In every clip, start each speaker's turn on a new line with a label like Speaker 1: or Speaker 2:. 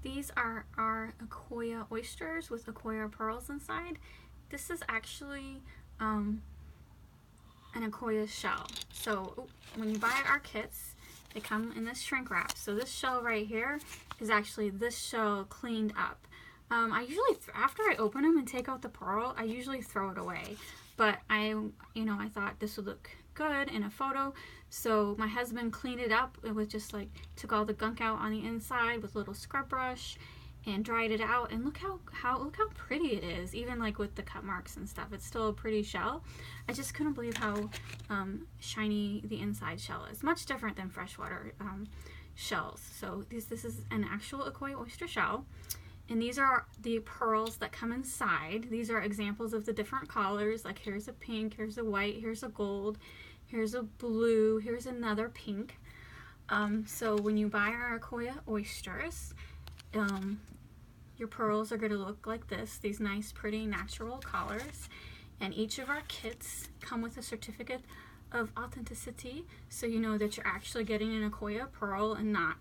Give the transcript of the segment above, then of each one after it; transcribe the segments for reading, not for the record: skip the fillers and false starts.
Speaker 1: These are our Akoya Oysters with Akoya Pearls inside. This is actually an Akoya shell. So when you buy our kits, they come in this shrink wrap. So this shell right here is actually this shell cleaned up. I usually, after I open them and take out the pearl, I usually throw it away. But I thought this would look good in a photo, so my husband cleaned it up. It was just like, took all the gunk out on the inside with a little scrub brush and dried it out, and look how pretty it is. Even like with the cut marks and stuff, it's still a pretty shell. I just couldn't believe how shiny the inside shell is. Much different than freshwater shells. So this is an actual Akoya oyster shell. And these are the pearls that come inside. These are examples of the different colors. Like here's a pink, here's a white, here's a gold, here's a blue, here's another pink. So when you buy our Akoya oysters, your pearls are going to look like this. These nice, pretty, natural colors. And each of our kits come with a certificate of authenticity, so you know that you're actually getting an Akoya pearl and not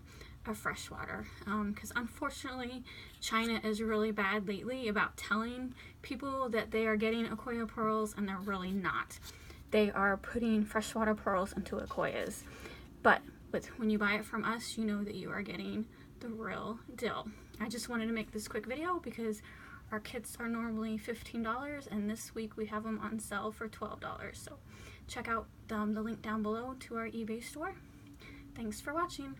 Speaker 1: a freshwater, because unfortunately China is really bad lately about telling people that they are getting Akoya pearls and they're really not. They are putting freshwater pearls into Akoyas, but when you buy it from us, you know that you are getting the real deal. I just wanted to make this quick video because our kits are normally $15 and this week we have them on sale for $12. So check out the link down below to our eBay store. Thanks for watching.